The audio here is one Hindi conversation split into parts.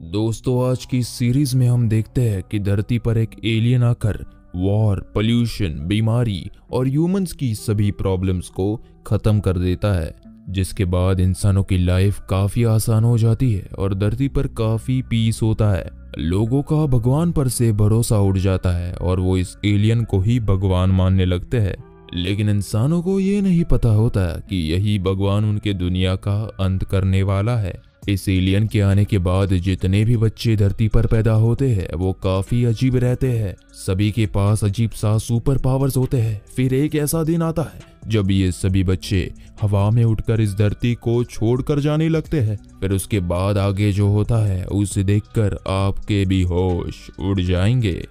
दोस्तों, आज की सीरीज में हम देखते हैं कि धरती पर एक एलियन आकर वॉर, पोल्यूशन, बीमारी और ह्यूमंस की सभी प्रॉब्लम्स को खत्म कर देता है, जिसके बाद इंसानों की लाइफ काफी आसान हो जाती है और धरती पर काफी पीस होता है। लोगों का भगवान पर से भरोसा उड़ जाता है और वो इस एलियन को ही भगवान मानने लगते हैं। लेकिन इंसानों को ये नहीं पता होता कि यही भगवान उनके दुनिया का अंत करने वाला है। इस एलियन के आने के बाद जितने भी बच्चे धरती पर पैदा होते हैं वो काफी अजीब रहते हैं। सभी के पास अजीब सा सुपर पावर्स होते हैं। फिर एक ऐसा दिन आता है जब ये सभी बच्चे हवा में उड़कर इस धरती को छोड़कर जाने लगते हैं। फिर उसके बाद आगे जो होता है उसे देखकर आपके भी होश उड़ जाएंगे।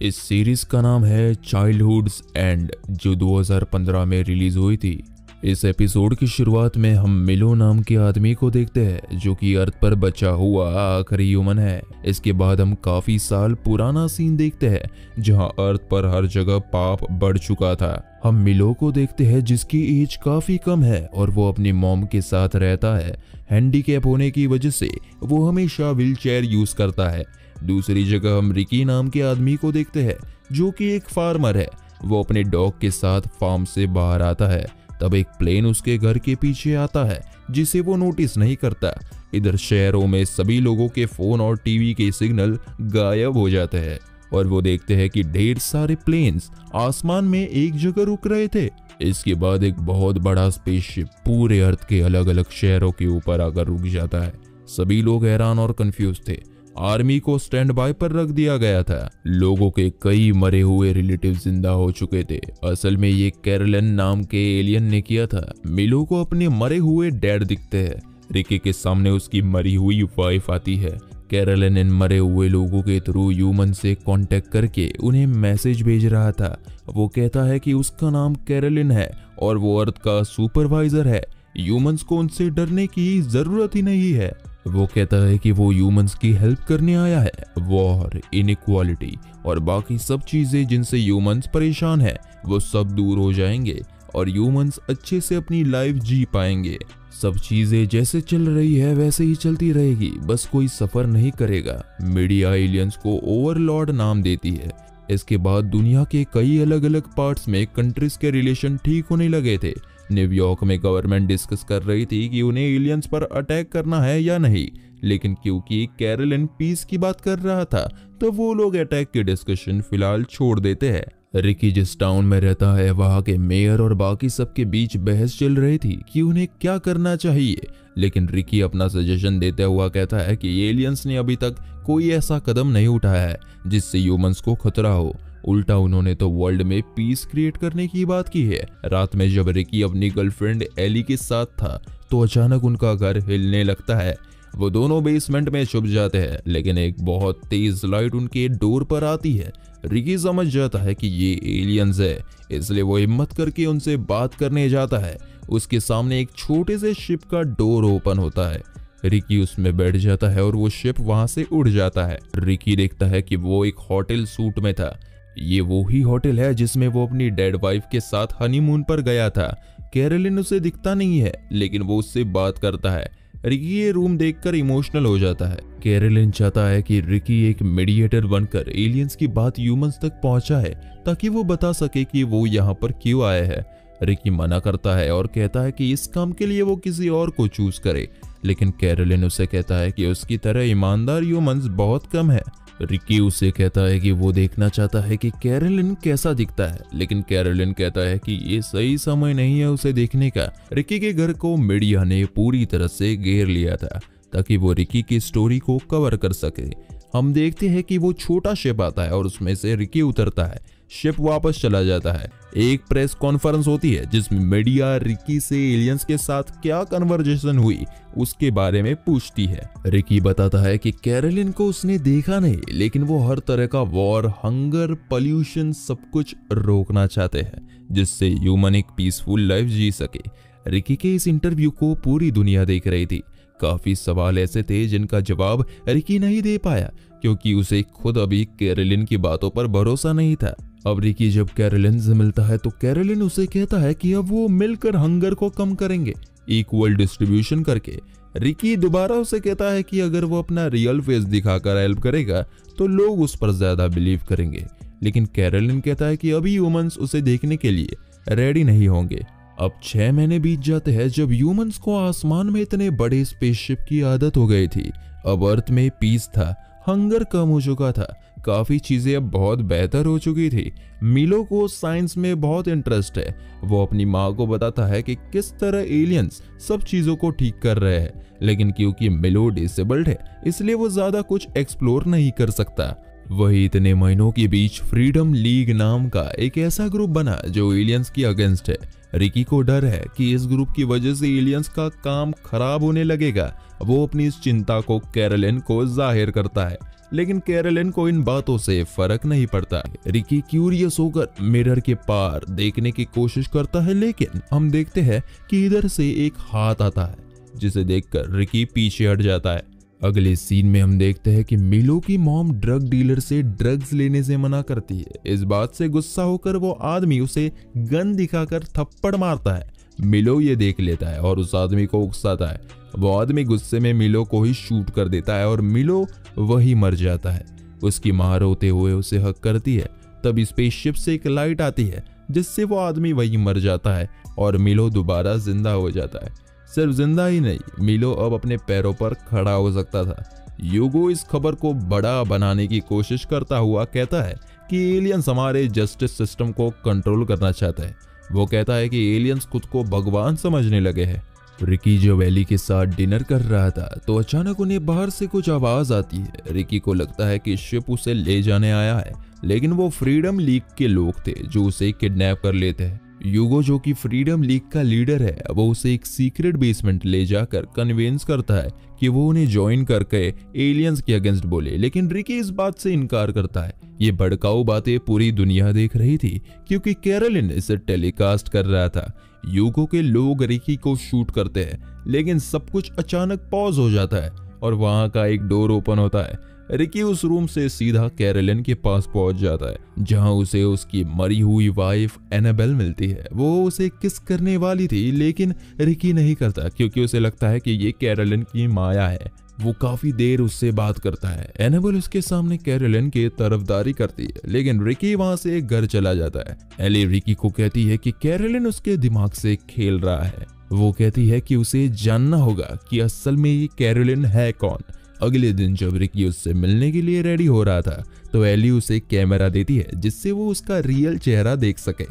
इस सीरीज का नाम है चाइल्डहुड्स एंड, जो 2015 में रिलीज हुई थी। इस एपिसोड की शुरुआत में हम मिलो नाम के आदमी को देखते हैं जो कि अर्थ पर बचा हुआ आखिरी ह्यूमन है। इसके बाद हम काफी साल पुराना सीन देखते हैं जहां अर्थ पर हर जगह पाप बढ़ चुका था। हम मिलो को देखते हैं जिसकी एज काफी कम है और वो अपनी मॉम के साथ रहता है। हैंडीकैप होने की वजह से वो हमेशा व्हीलचेयर यूज करता है। दूसरी जगह हम रिकी नाम के आदमी को देखते हैं जो कि एक फार्मर है। वो अपने डॉग के साथ फार्म से बाहर आता है। तब एक प्लेन उसके घर के पीछे आता है जिसे वो नोटिस नहीं करता। इधर शहरों में सभी लोगों के फोन और टीवी के सिग्नल गायब हो जाते हैं और वो देखते हैं कि ढेर सारे प्लेन्स आसमान में एक जगह रुक रहे थे। इसके बाद एक बहुत बड़ा स्पेसशिप पूरे अर्थ के अलग अलग शहरों के ऊपर आकर रुक जाता है। सभी लोग हैरान और कंफ्यूज थे। आर्मी को स्टैंड बाय पर रख दिया गया था। लोगों के कई मरे हुए रिलेटिव जिंदा हो चुके थे। असल में ये कैरोलिन नाम के एलियन ने किया था। मिलो को अपने मरे हुए डैड दिखते हैं। रिकी के सामने उसकी मरी हुई वाइफ आती है। कैरोलिन इन मरे हुए लोगों के थ्रू ह्यूमन से कांटेक्ट करके उन्हें मैसेज भेज रहा था। वो कहता है कि उसका नाम कैरोलिन है और वो अर्थ का सुपरवाइजर है। ह्यूमंस को उनसे डरने की जरूरत ही नहीं है। वो कहता है कि वो ह्यूमंस की हेल्प करने आया है। वॉर, इनइक्वालिटी और बाकी सब चीजें जिनसे ह्यूमंस परेशान है वो सब दूर हो जाएंगे और ह्यूमंस अच्छे से अपनी लाइफ जी पाएंगे। सब चीजें जैसे चल रही है वैसे ही चलती रहेगी, बस कोई सफर नहीं करेगा। मीडिया एलियंस को ओवरलॉर्ड नाम देती है। इसके बाद दुनिया के कई अलग अलग पार्ट्स में कंट्रीज के रिलेशन ठीक होने लगे थे। न्यूयॉर्क में गवर्नमेंट डिस्कस कर रही थी कि उन्हें एलियंस पर अटैक करना है या नहीं, लेकिन क्योंकि कैरोलिन पीस की बात कर रहा था तो वो लोग अटैक की डिस्कशन फिलहाल छोड़ देते हैं। रिकी जिस टाउन में रहता है वहां के मेयर और बाकी सबके बीच बहस चल रही थी कि उन्हें क्या करना चाहिए, लेकिन रिकी अपना सजेशन देते हुआ कहता है कि एलियंस ने अभी तक कोई ऐसा कदम नहीं उठाया है जिससे ह्यूमंस को खतरा हो। उल्टा उन्होंने तो वर्ल्ड में पीस क्रिएट करने की बात की है। रात में जब रिकी अपनी गर्लफ्रेंड एली के साथ था तो अचानक उनका घर हिलने लगता है। वो दोनों बेसमेंट में छुप जाते हैं, लेकिन एक बहुत तेज लाइट उनके डोर पर आती है। रिकी समझ जाता है कि ये एलियंस है, इसलिए वो हिम्मत करके उनसे बात करने जाता है। उसके सामने एक छोटे से शिप का डोर ओपन होता है। रिकी उसमें बैठ जाता है और वो शिप वहां से उड़ जाता है। रिकी देखता है कि वो एक होटल सूट में था। ये वो ही होटल है जिसमें वो अपनी डेड वाइफ के साथ हनीमून पर गया था। कैरोलिन उसे दिखता नहीं है, लेकिन वो उससे बात करता है। रिकी ये रूम देखकर इमोशनल हो जाता है। कैरोलिन चाहता है कि रिकी एक मीडिएटर बनकर एलियंस की बात ह्यूमंस तक पहुंचाए ताकि वो बता सके कि वो यहाँ पर क्यों आए हैं। रिकी मना करता है और कहता है कि इस काम के लिए वो किसी और को चूज करे, लेकिन कैरोलिन उसे कहता है कि उसकी तरह ईमानदार ह्यूमंस बहुत कम है। रिकी उसे कहता है कि वो देखना चाहता है कि कैरोलिन कैसा दिखता है, लेकिन कैरोलिन कहता है कि ये सही समय नहीं है उसे देखने का। रिकी के घर को मीडिया ने पूरी तरह से घेर लिया था ताकि वो रिकी की स्टोरी को कवर कर सके। हम देखते हैं कि वो छोटा शिप आता है और उसमें से रिकी उतरता है। शिप वापस चला जाता है। एक प्रेस कॉन्फ्रेंस होती है जिसमें मीडिया रिकी से एलियंस के साथ क्या कन्वर्सेशन हुई उसके बारे में पूछती है। रिकी बताता है कि कैरोलिन को उसने देखा नहीं, लेकिन वो हर तरह का वॉर, हंगर, पोल्यूशन सब कुछ रोकना चाहते हैं जिससे ह्यूमन एक पीसफुल लाइफ जी सके। रिकी के इस इंटरव्यू को पूरी दुनिया देख रही थी। काफी सवाल ऐसे थे जिनका जवाब रिकी नहीं दे पाया क्योंकि उसे खुद अभी कैरोलिन की बातों पर भरोसा नहीं था। अब रिकी जब कैरोलिन से मिलता है तो कैरोलिन उसे कहता है कि अब वो मिलकर हंगर को कम करेंगे, इक्वल डिस्ट्रीब्यूशन करके। रिकी दोबारा उसे कहता है कि अगर वो अपना रियल फेस दिखाकर हेल्प करेगा तो लोग उस पर ज्यादा बिलीव करेंगे, लेकिन कैरोलिन कहता है कि अभी ह्यूमंस उसे देखने के लिए रेडी नहीं होंगे। अब 6 महीने बीत जाते हैं जब ह्यूमंस को आसमान में इतने बड़े स्पेसशिप की आदत हो गई थी। अब अर्थ में पीस था, हंगर कम हो चुका था, काफी चीजें अब बहुत बेहतर हो चुकी थी। मिलो को साइंस में बहुत इंटरेस्ट है। वो अपनी माँ को बताता है कि किस तरह एलियंस सब चीजों को ठीक कर रहे हैं, लेकिन क्योंकि मिलो डिसेबल्ड है इसलिए वो ज्यादा कुछ एक्सप्लोर नहीं कर सकता। वही इतने महीनों के बीच फ्रीडम लीग नाम का एक ऐसा ग्रुप बना जो एलियंस के अगेंस्ट है। रिकी को डर है कि इस ग्रुप की वजह से एलियंस का काम खराब होने लगेगा। वो अपनी इस चिंता को कैरोलिन को जाहिर करता है, लेकिन कैरोलिन को इन बातों से फर्क नहीं पड़ता। रिकी क्यूरियस होकर मिरर के पार देखने की कोशिश करता है, लेकिन हम देखते हैं कि इधर से एक हाथ आता है जिसे देखकर रिकी पीछे हट जाता है। अगले सीन में हम देखते हैं कि मिलो की मॉम ड्रग डीलर से ड्रग्स लेने से मना करती है। इस बात से गुस्सा होकर वो आदमी उसे गन दिखाकर थप्पड़ मारता है। मिलो ये देख लेता है और उस आदमी को उकसाता है। वो आदमी गुस्से में मिलो को ही शूट कर देता है और मिलो वही मर जाता है। उसकी मां रोते हुए उसे हक करती है। तब स्पेसशिप से एक लाइट आती है जिससे वो आदमी वही मर जाता है और मिलो दोबारा जिंदा हो जाता है। सिर्फ जिंदा ही नहीं, मिलो अब अपने पैरों पर खड़ा हो सकता था। यूगो इस खबर को बड़ा बनाने की कोशिश करता हुआ कहता है कि एलियंस हमारे जस्टिस सिस्टम को कंट्रोल करना चाहता है। वो कहता है कि एलियंस खुद को भगवान समझने लगे हैं। रिकी जब एली के साथ डिनर कर रहा था तो अचानक उन्हें बाहर से कुछ आवाज आती है। रिकी को लगता है कि शिप उसे ले जाने आया है, लेकिन वो फ्रीडम लीग के लोग थे जो उसे किडनैप कर लेते हैं। यूगो जो कि फ्रीडम लीग का लीडर है, वो उसे एक सीक्रेट बेसमेंट ले जाकर कन्विंस करता है कि वो उन्हें ज्वाइन करके एलियंस के अगेंस्ट बोले, लेकिन रिकी इस बात से इनकार करता है। ये भड़काऊ बातें पूरी दुनिया देख रही थी क्योंकि कैरोलिन इसे टेलीकास्ट कर रहा था। यूगो के लोग रिकी को शूट करते हैं, लेकिन सब कुछ अचानक पॉज हो जाता है और वहां का एक डोर ओपन होता है। रिकी उस रूम से सीधा कैरोलिन के पास पहुंच जाता है, जहां उसे उसकी मरी हुई वाइफ एनाबेल मिलती है। वो उसे किस करने वाली थी, लेकिन रिकी नहीं करता क्योंकि उसे लगता है कि ये कैरोलिन की माया है। वो काफी देर उससे बात करता है। एनाबेल उसके सामने कैरोलिन की तरफदारी करती है, लेकिन रिकी वहां से घर चला जाता है। एली रिकी को कहती है कि कैरोलिन उसके दिमाग से खेल रहा है। वो कहती है कि उसे जानना होगा कि असल में ये कैरोलिन है कौन। अगले दिन जब रिकी उससे मिलने के लिए रेडी हो रहा था तो एली उसे कैमरा देती है जिससे वो उसका रियल चेहरा देख सके।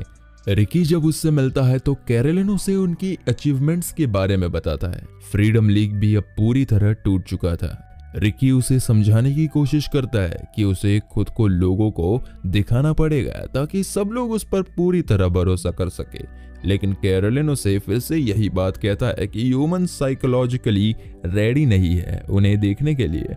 रिकी जब उससे मिलता है तो कैरोलिन उसे उनकी अचीवमेंट्स के बारे में बताता है। फ्रीडम लीग भी अब पूरी तरह टूट चुका था। रिकी उसे समझाने की कोशिश करता है कि उसे खुद को लोगों को दिखाना पड़ेगा ताकि सब लोग उस पर पूरी तरह भरोसा कर सके, लेकिन कैरोलिन उसे फिर से यही बात कहता है कि ह्यूमन साइकोलॉजिकली रेडी नहीं है उन्हें देखने के लिए।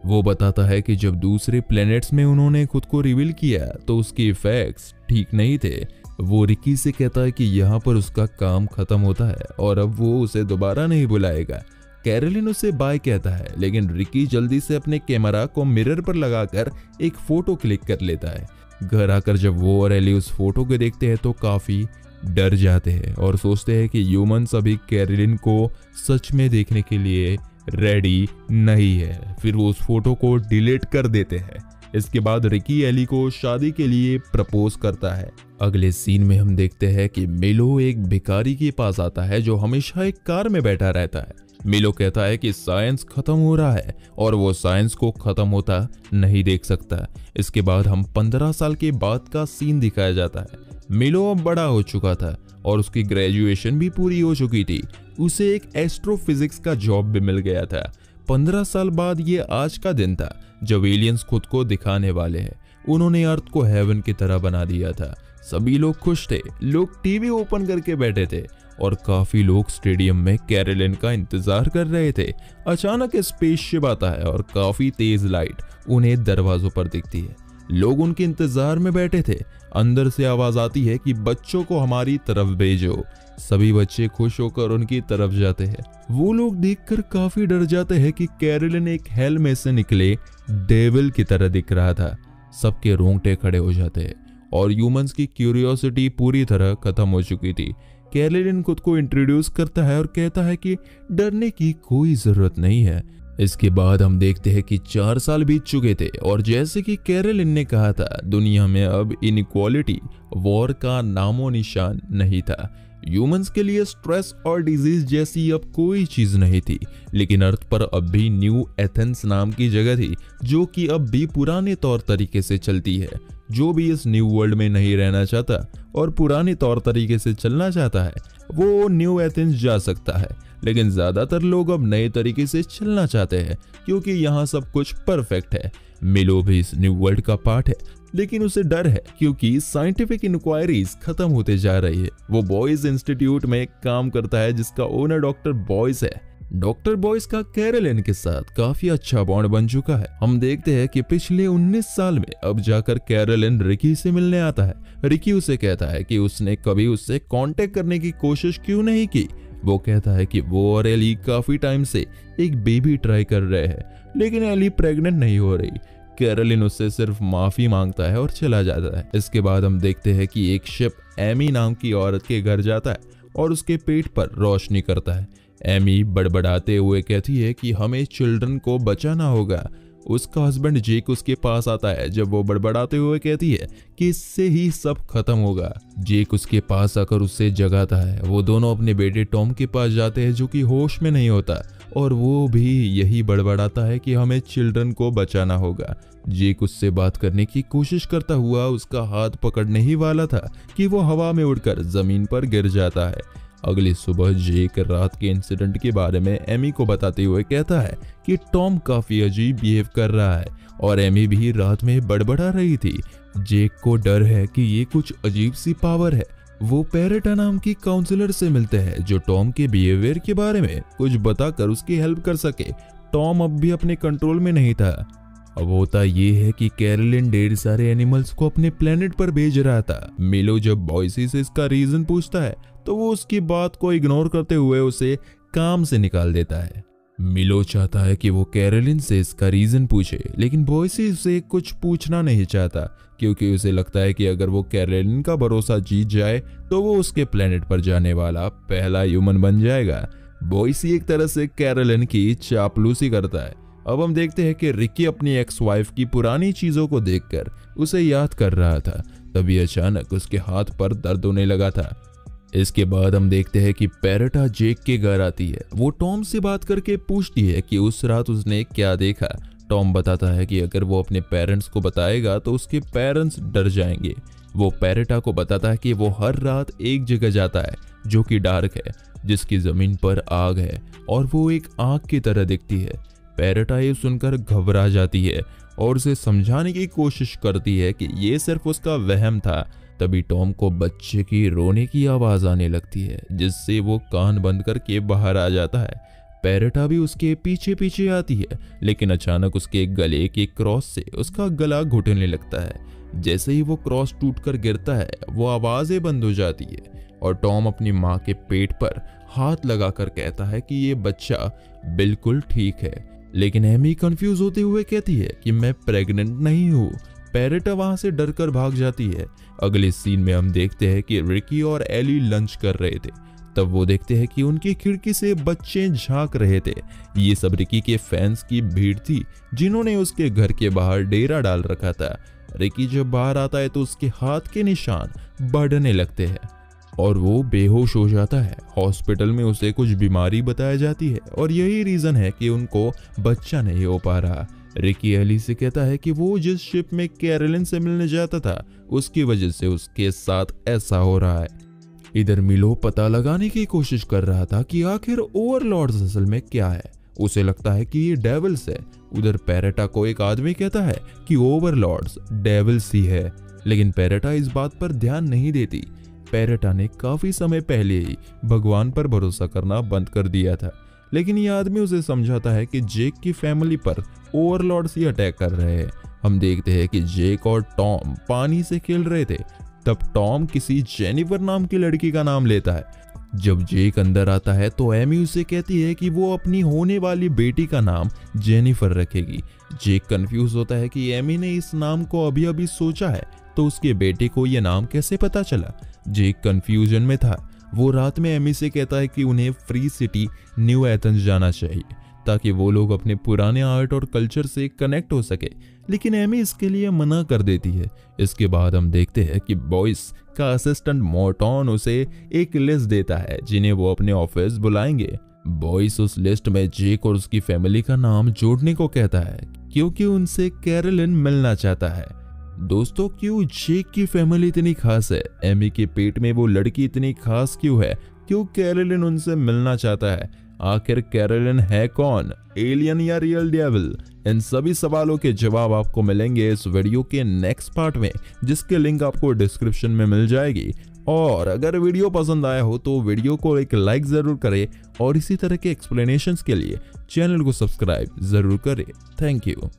वो बताता है कि जब दूसरे प्लैनेट्स में उन्होंने खुद को रिवील किया तो उसके इफेक्ट्स ठीक नहीं थे। वो रिकी से कहता है कि यहाँ पर उसका काम खत्म होता है और अब वो उसे दोबारा नहीं बुलाएगा। कैरोलिन उसे बाय कहता है, लेकिन रिकी जल्दी से अपने कैमरा को मिरर पर लगाकर एक फोटो क्लिक कर लेता है। घर आकर जब वो और एली उस फोटो को देखते हैं तो काफी डर जाते हैं और सोचते हैं कि ह्यूमंस अभी कैरोलिन को सच में देखने के लिए रेडी नहीं है। फिर वो उस फोटो को डिलीट कर देते हैं। इसके बाद रिकी एली को शादी के लिए प्रपोज करता है। अगले सीन में हम देखते हैं कि मिलो एक भिखारी के पास आता है जो हमेशा एक कार में बैठा रहता है। मिलो कहता है कि साइंस खत्म हो रहा है और वो साइंस को खत्म होता नहीं देख सकता। इसके बाद हम 15 साल के बाद का सीन दिखाया जाता है। मिलो अब बड़ा हो चुका था और उसकी ग्रेजुएशन भी पूरी हो चुकी थी। उसे एक एस्ट्रोफिजिक्स का जॉब भी मिल गया था। 15 साल बाद ये आज का दिन था जब एलियंस खुद को दिखाने वाले हैं। उन्होंने अर्थ को हेवन की तरह बना दिया था। सभी लोग खुश थे। लोग टीवी ओपन करके बैठे थे और काफी लोग स्टेडियम में कैरोलिन का इंतजार कर रहे थे। अचानक स्पेसशिप आता है और काफी तेज लाइट उन्हें दरवाजों पर दिखती है। लोग उनके इंतजार में बैठे थे। अंदर से आवाज आती है कि बच्चों को हमारी तरफ भेजो। सभी बच्चे खुश होकर उनकी तरफ जाते हैं। वो लोग देखकर काफी डर जाते हैं कि कैरोलिन एक हेल में से निकले डेविल की तरह दिख रहा था। सबके रोंगटे खड़े हो जाते हैं और ह्यूमंस की क्यूरियोसिटी पूरी तरह खत्म हो चुकी थी। कैरोलिन खुद को इंट्रोड्यूस करता है और कहता है कि डरने की कोई जरूरत नहीं है। इसके बाद हम देखते हैं कि 4 साल बीत चुके थे और जैसे कि कैरोलिन ने कहा था, दुनिया में अब इनइक्वालिटी, वॉर का नामो निशान नहीं था। ह्यूमंस के लिए स्ट्रेस और डिजीज जैसी अब कोई चीज नहीं थी, लेकिन अर्थ पर अब भी न्यू एथेंस नाम की जगह थी जो कि अब भी पुराने तौर तरीके से चलती है। जो भी इस न्यू वर्ल्ड में नहीं रहना चाहता और पुराने तौर तरीके से चलना चाहता है वो न्यू एथेंस जा सकता है, लेकिन ज्यादातर लोग अब नए तरीके से चलना चाहते हैं क्योंकि यहाँ सब कुछ परफेक्ट है। मिलो भी इस न्यू वर्ल्ड का पार्ट है, लेकिन उसे डर है क्योंकि साइंटिफिक इंक्वायरीज खत्म होते जा रही है। वो बॉयज इंस्टीट्यूट में काम करता है जिसका ओनर डॉक्टर बॉयज है। डॉक्टर बॉयज का कैरोलिन के साथ काफी अच्छा बॉन्ड बन चुका है। हम देखते हैं कि पिछले 19 साल में अब जाकर कैरोलिन रिकी से मिलने आता है। रिकी उसे कहता है कि उसने कभी उससे कांटेक्ट करने की कोशिश क्यों नहीं की। वो कहता है कि वो और एली काफी टाइम से एक बेबी ट्राई कर रहे हैं, लेकिन एली प्रेग्नेंट नहीं हो रही। कैरोलिन उससे सिर्फ माफी मांगता है और चला जाता है। इसके बाद हम देखते हैं कि एक शिप एमी नाम की औरत के घर जाता है और उसके पेट पर रोशनी करता है। एमी बड़बड़ाते हुए कहती है कि हमें चिल्ड्रन को बचाना होगा। उसका हस्बैंड जेक उसके पास आता है जब वो बड़बड़ाते हुए कहती है कि इससे ही सब खत्म होगा। जेक उसके पास आकर उससे जगाता है। वो दोनों अपने बेटे टॉम के पास जाते हैं जो कि होश में नहीं होता और वो भी यही बड़बड़ाता है कि हमें चिल्ड्रन को बचाना होगा। जेक उससे बात करने की कोशिश करता हुआ उसका हाथ पकड़ने ही वाला था कि वो हवा में उड़कर जमीन पर गिर जाता है। अगली सुबह जेक रात के इंसिडेंट के बारे में एमी को बताते हुए कहता है कि टॉम काफी अजीब बिहेव कर रहा है और एमी भी रात में बड़बड़ा रही थी। जेक को डर है कि ये कुछ अजीब सी पावर है। वो पेरेटा नाम की काउंसलर से मिलते हैं जो टॉम के बिहेवियर के बारे में कुछ बताकर उसकी हेल्प कर सके। टॉम अब भी अपने कंट्रोल में नहीं था। अब होता ये है कि कैरोलिन ढेर सारे एनिमल्स को अपने प्लेनेट पर भेज रहा था। मिलो जब बॉयसी से इसका रीजन पूछता है तो वो उसकी बात को इग्नोर करते हुए उसे काम से निकाल देता है। मिलो चाहता है कि वो कैरोलिन से इसका रीजन पूछे, लेकिन बॉयसी उसे कुछ पूछना नहीं चाहता क्योंकि उसे लगता है कि अगर वो कैरोलिन का भरोसा जीत जाए तो वो उसके प्लेनेट पर जाने वाला पहला ह्यूमन बन जाएगा। बॉयसी एक तरह से कैरोलिन की चापलूसी करता है। अब हम देखते हैं कि रिकी अपनी एक्स वाइफ की पुरानी चीजों को देखकर उसे याद कर रहा था। तभी अचानक उसके हाथ पर दर्द होने लगा था। इसके बाद हम देखते हैं कि पेरेटा जेक के घर आती है। वो टॉम से बात करके पूछती है कि उस रात उसने क्या देखा। टॉम बताता है कि अगर वो अपने पेरेंट्स को बताएगा तो उसके पेरेंट्स डर जाएंगे। वो पेरेटा को बताता है कि वो हर रात एक जगह जाता है जो कि डार्क है, जिसकी जमीन पर आग है और वो एक आग की तरह दिखती है। पेरेटा ये सुनकर घबरा जाती है और उसे समझाने की कोशिश करती है कि ये सिर्फ उसका वहम था। तभी टॉम को बच्चे की रोने की आवाज आने लगती है जिससे वो कान बंद करके बाहर आ जाता है। पेरेटा भी उसके पीछे पीछे आती है, लेकिन अचानक उसके गले के क्रॉस से उसका गला घुटने लगता है। जैसे ही वो क्रॉस टूटकर गिरता है वो आवाजें बंद हो जाती है और टॉम अपनी माँ के पेट पर हाथ लगाकर कहता है कि ये बच्चा बिल्कुल ठीक है। लेकिन एमी कंफ्यूज होते हुए कहती है कि मैं प्रेग्नेंट नहीं हूँ। पेरेटा वहां से डरकर भाग जाती है। अगले सीन में हम देखते हैं कि रिकी और एली लंच कर रहे थे। तब वो देखते हैं कि उनकी खिड़की से बच्चे झांक रहे थे। ये सब रिकी के फैंस की भीड़ थी जिन्होंने उसके घर के बाहर डेरा डाल रखा था। रिकी जब बाहर आता है तो उसके हाथ के निशान बढ़ने लगते हैं और वो बेहोश हो जाता है। हॉस्पिटल में उसे कुछ बीमारी बताई जाती है और यही रीजन है कि उनको बच्चा नहीं हो पा रहा। रिकी एली से कहता है कि वो जिस शिप में कैरोलिन से मिलने जाता था उसकी वजह से उसके साथ ऐसा हो रहा है। इधर मिलो पता लगाने की कोशिश कर रहा था कि आखिर ओवरलॉर्ड्स असल में क्या है। उसे लगता है कि ये डेविल्स है। उधर पेरेटा को एक आदमी कहता है कि ओवरलॉर्ड्स डेविल्स ही है, लेकिन पेरेटा इस बात पर ध्यान नहीं देती। पेरेटा ने काफी समय पहले ही भगवान पर भरोसा करना बंद कर दिया था, लेकिन ये आदमी उसे समझाता है कि जेक की फैमिली पर ओवरलॉर्ड्स ही अटैक कर रहे हैं। हम देखते हैं कि जेक और टॉम पानी से खेल रहे थे। तब टॉम किसी जेनिफर नाम की लड़की का नाम लेता है। जब जेक अंदर आता है तो एमी उसे कहती है कि वो अपनी होने वाली बेटी का नाम जेनिफर रखेगी। जेक कंफ्यूज होता है कि एमी ने इस नाम को अभी अभी सोचा है तो उसके बेटे को यह नाम कैसे पता चला। जेक कंफ्यूजन में था। वो रात में एमी से कहता है कि उन्हें फ्री सिटी न्यू एथेंस जाना चाहिए ताकि वो लोग अपने पुराने आर्ट और कल्चर से कनेक्ट हो सके, लेकिन एमी इसके लिए मना कर देती है। इसके बाद हम देखते हैं कि बॉयस का असिस्टेंट मॉर्टन उसे एक लिस्ट देता है जिन्हें वो अपने ऑफिस बुलाएंगे। बॉयस उस लिस्ट में जेक और उसकी फैमिली का नाम जोड़ने को कहता है क्योंकि उनसे कैरोलिन मिलना चाहता है। दोस्तों, क्यों जेक की फैमिली इतनी खास है? एमी के पेट में वो लड़की इतनी खास क्यों है? क्यों कैरोलिन उनसे मिलना चाहता है? आखिर कैरोलिन है कौन, एलियन या रियल डेविल? इन सभी सवालों के जवाब आपको मिलेंगे इस वीडियो के नेक्स्ट पार्ट में, जिसके लिंक आपको डिस्क्रिप्शन में मिल जाएगी। और अगर वीडियो पसंद आया हो तो वीडियो को एक लाइक जरूर करें और इसी तरह के एक्सप्लेनेशंस के लिए चैनल को सब्सक्राइब जरूर करें। Thank you.